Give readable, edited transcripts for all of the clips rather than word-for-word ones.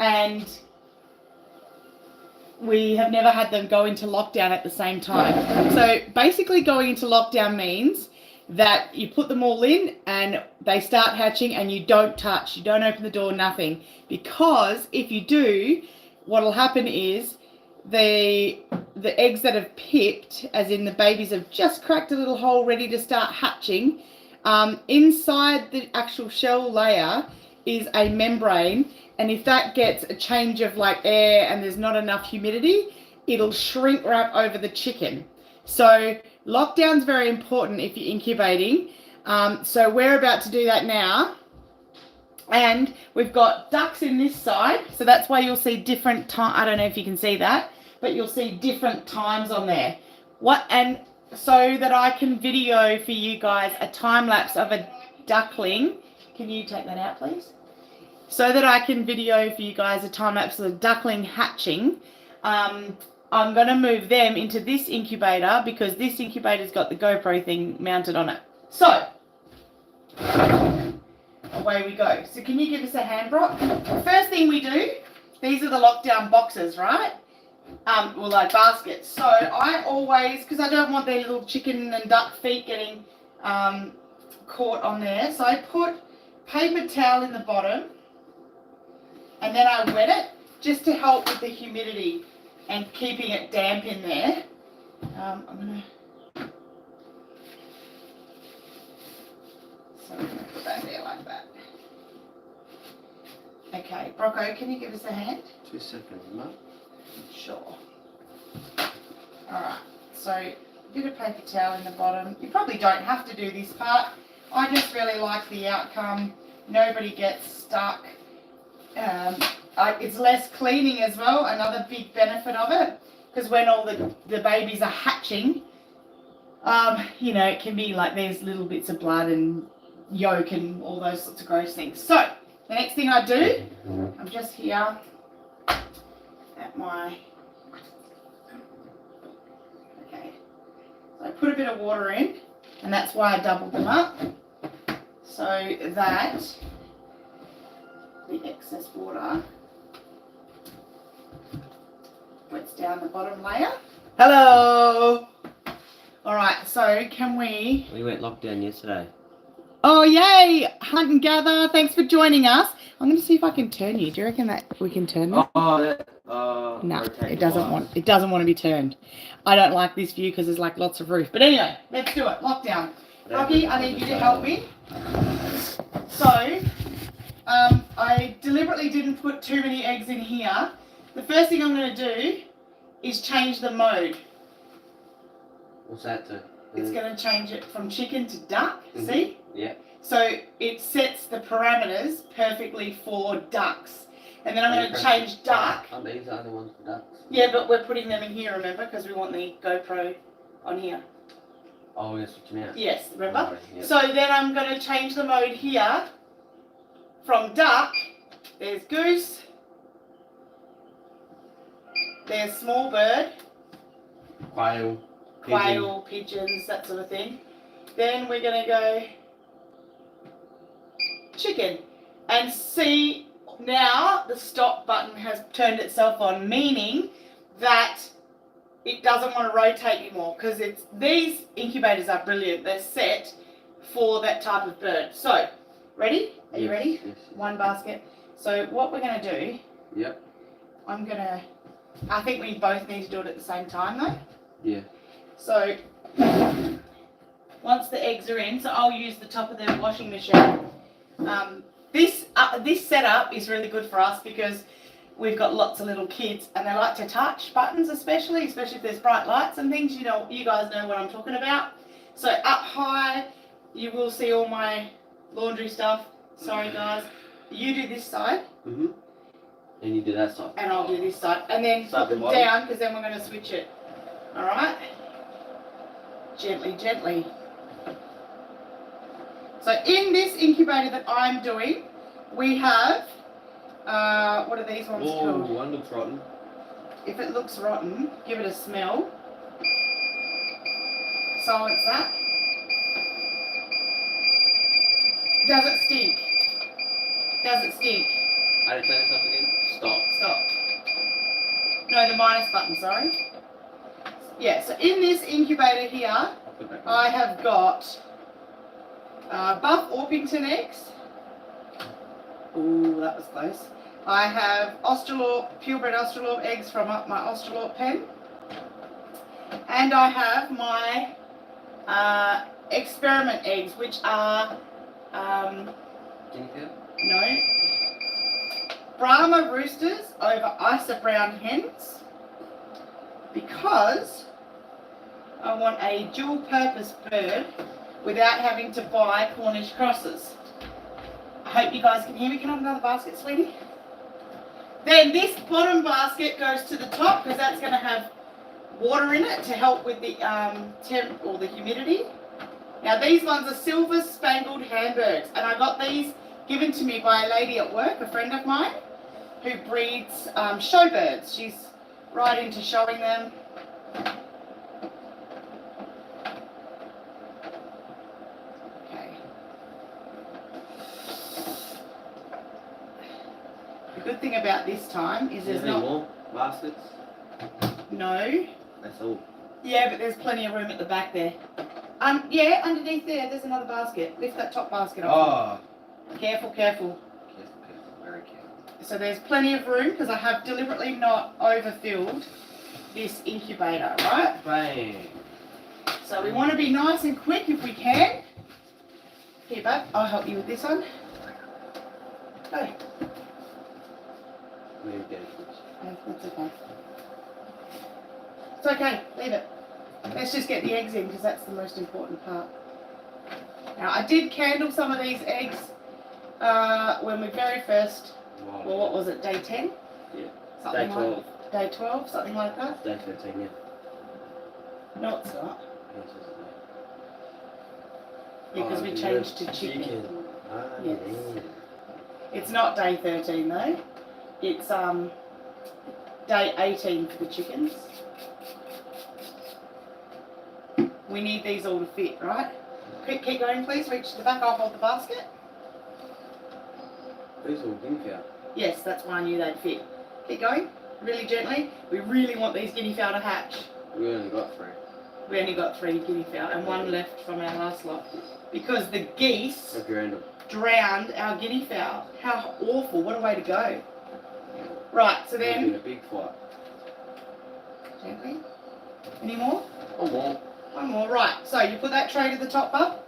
and we have never had them go into lockdown at the same time. So basically going into lockdown means that you put them all in and they start hatching and you don't touch, you don't open the door, nothing. Because if you do, what'll happen is the eggs that have pipped, as in the babies have just cracked a little hole ready to start hatching, inside the actual shell layer is a membrane, and if that gets a change of like air and there's not enough humidity, it'll shrink wrap over the chicken. So lockdown's very important if you're incubating. So we're about to do that now. And we've got ducks in this side, so that's why you'll see different time. I don't know if you can see that, but you'll see different times on there. And so that I can video for you guys a time lapse of a duckling. Can you take that out, please? So that I can video for you guys a time lapse of a duckling hatching. I'm going to move them into this incubator because this incubator's got the GoPro thing mounted on it. So away we go. So can you give us a hand, Brock? First thing we do, these are the lockdown boxes, right? Well, like baskets. So I always, because I don't want their little chicken and duck feet getting caught on there, so I put paper towel in the bottom and then I wet it just to help with the humidity and keeping it damp in there. I'm going to put that there like that. Okay, Brocco, can you give us a hand? 2 seconds, Mum. Sure. Alright, so a bit of paper towel in the bottom. You probably don't have to do this part. I just really like the outcome. Nobody gets stuck. It's less cleaning as well, another big benefit of it. Because when all the babies are hatching, you know, it can be like there's little bits of blood and yolk and all those sorts of gross things. So, the next thing I do, I'm just here at my, okay, so I put a bit of water in, and that's why I doubled them up, so that the excess water wets down the bottom layer. Hello! Alright, so can we... We went lockdown yesterday. Oh, yay! Hunt and gather. Thanks for joining us. I'm going to see if I can turn you. Do you reckon that we can turn this? No, it doesn't want to be turned. I don't like this view because there's like lots of roof. But anyway, let's do it. Lockdown. Rocky, I need you to help me. So, I deliberately didn't put too many eggs in here. The first thing I'm going to do is change the mode. What's that do? It's going to change it from chicken to duck, see? Yeah. So it sets the parameters perfectly for ducks. And then I'm going to change duck. Aren't these the other ones for ducks? Yeah, but we're putting them in here, remember? Because we want the GoPro on here. Oh, we're switching out? Yes, remember? Right, yep. So then I'm going to change the mode here from duck. There's goose. There's small bird. Quail, pigeons, that sort of thing. Then we're going to go chicken. And see, now the stop button has turned itself on, meaning that it doesn't want to rotate anymore because these incubators are brilliant. They're set for that type of bird. So, ready? Are you ready? Yes. One basket. So what we're going to do, Yep. I think we both need to do it at the same time though. Yeah. So, once the eggs are in, so I'll use the top of the washing machine. This setup is really good for us because we've got lots of little kids and they like to touch buttons especially if there's bright lights and things. You know, you guys know what I'm talking about. So up high, you will see all my laundry stuff. Sorry guys. You do this side. Mm-hmm. And you do that side. And I'll do this side. And then put them down because then we're going to switch it. Alright? Gently, gently. So in this incubator that I'm doing, we have, what are these ones called? Oh, one looks rotten. If it looks rotten, give it a smell. Silence that. Does it stink? Does it stink? How do you turn this off again? Stop. Stop. No, the minus button, sorry. Yeah, so in this incubator here, I'll put it back on. I have got buff Orpington eggs. Ooh, that was close. I have purebred Australorp eggs from my Australorp pen. And I have my experiment eggs, which are, no, Brahma roosters over Isa brown hens, because I want a dual purpose bird without having to buy Cornish crosses. I hope you guys can hear me. Can I have another basket, sweetie? Then this bottom basket goes to the top because that's going to have water in it to help with the temp or the humidity. Now these ones are silver spangled Hamburgs, and I got these given to me by a lady at work, a friend of mine, who breeds showbirds. She's right into showing them. Okay. The good thing about this time is there's not more baskets. No. That's all. Yeah, but there's plenty of room at the back there. Yeah, underneath there's another basket. Lift that top basket off. Oh. Careful. Careful. Very careful. So there's plenty of room because I have deliberately not overfilled this incubator, right? Bang. So we want to be nice and quick if we can. Here, babe, I'll help you with this one. Go. Move down. No, that's okay. It's okay, leave it. Let's just get the eggs in because that's the most important part. Now I did candle some of these eggs when we very first, well, what was it, day 10? Yeah. Something Day 12. Like, day 12, something like that? Day 13, yeah. No, it's not. Yes, it's a day. Yeah, because we changed to chicken. Ah, Yes. yeah. It's not day 13 though. It's day 18 for the chickens. We need these all to fit, right? Quick, keep going please. Reach to the back, I'll hold the basket. These are all guinea fowl. Yes, that's why I knew they'd fit. Keep going, really gently. We really want these guinea fowl to hatch. We only got 3. We only got 3 guinea fowl and 1 left from our last lot. Because the geese drowned our guinea fowl. How awful, what a way to go. Right, so There's then... been a big fight. Gently. Any more? Oh, more. One more, right. So you put that tray to the top up,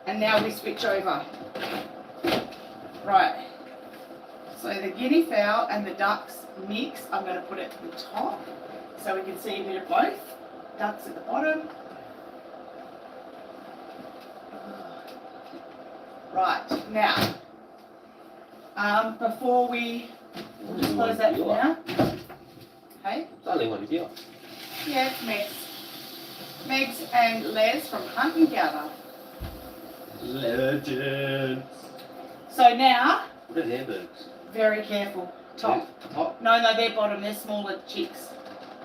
and now we switch over. Right. So the guinea fowl and the ducks mix, I'm going to put it to the top, so we can see a bit of both. Ducks at the bottom. Right, now, before we'll just close that for now. Okay. It's only one viewer. Yeah, it's Megs and Les from Hunt and Gather. Legends. So now, What are Hamburgs? very careful. Top. Top? No, they're bottom. They're smaller chicks.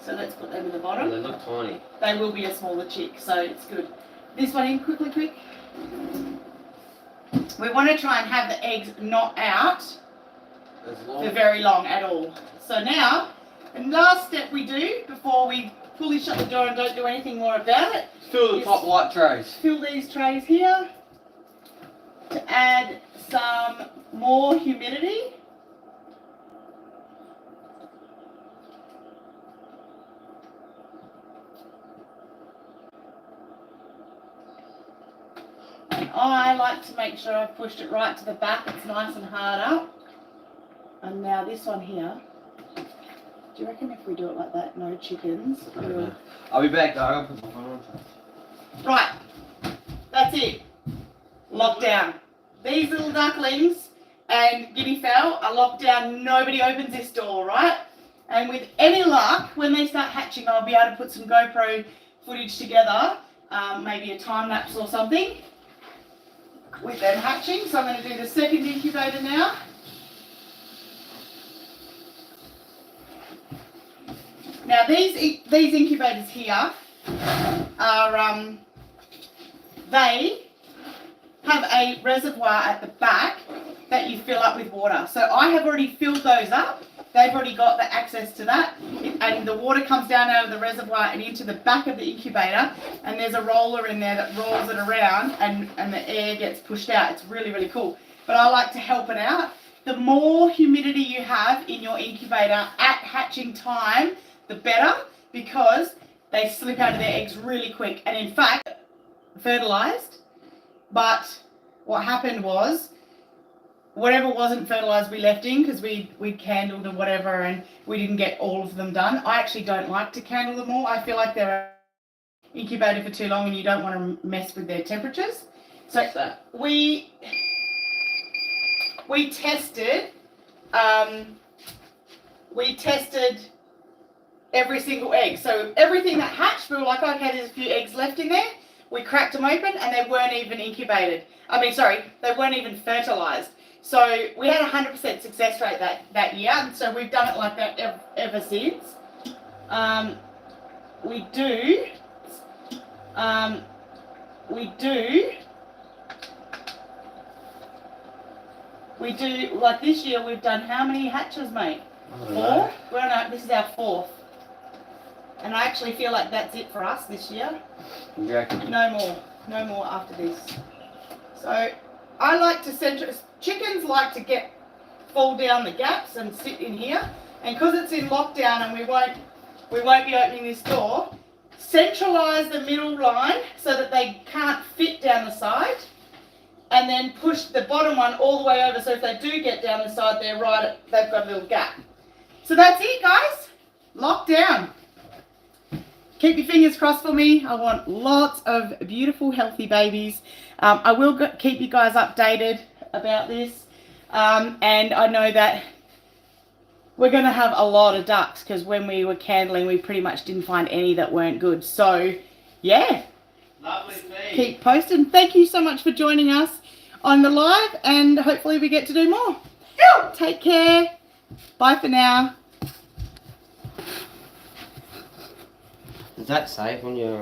So let's put them in the Oh, bottom. they look tiny. They will be a smaller chick, so it's good. This one in, quick. We want to try and have the eggs not out for very long at all. So now, the last step we do before we fully shut the door and don't do anything more about it, Fill the top white trays. fill these trays here to add some more humidity. And I like to make sure I've pushed it right to the back, it's nice and hard up. And now this one here, do you reckon if we do it like that, no chickens? We'll... I'll be back, I'll put my phone on. Right, that's it. Locked down. These little ducklings and guinea fowl are locked down. Nobody opens this door, right? And with any luck, when they start hatching, I'll be able to put some GoPro footage together, maybe a time lapse or something, with them hatching. So I'm going to do the second incubator now. Now these incubators here are they have a reservoir at the back that you fill up with water. So I have already filled those up. They've already got the access to that, and the water comes down out of the reservoir and into the back of the incubator, and there's a roller in there that rolls it around, and the air gets pushed out. It's really, really cool. But I like to help it out. The more humidity you have in your incubator at hatching time, the better, because they slip out of their eggs really quick. And in fact, fertilized, but what happened was, whatever wasn't fertilized we left in because we candled or whatever, and we didn't get all of them done. I actually don't like to candle them all. I feel like they're incubated for too long and you don't want to mess with their temperatures. So What's that? we tested every single egg. So everything that hatched, we were like, okay, there's a few eggs left in there. We cracked them open and they weren't even incubated. They weren't even fertilized. So we had a 100% success rate that year, and so we've done it like that ever since. We do, like this year we've done how many hatches, mate? 4? Well, no, this is our 4th. And I actually feel like that's it for us this year. No more after this. So I like to chickens like to fall down the gaps and sit in here, and because it's in lockdown and we won't be opening this door, centralize the middle line so that they can't fit down the side, and then push the bottom one all the way over, so if they do get down the side, they've got a little gap. So that's it, guys. Locked down. Keep your fingers crossed for me. I want lots of beautiful, healthy babies. I will keep you guys updated about this. And I know that we're going to have a lot of ducks, because when we were candling, we pretty much didn't find any that weren't good. So, yeah. Lovely feed. Keep posting. Thank you so much for joining us on the live, and hopefully we get to do more. Take care. Bye for now. Is that safe on your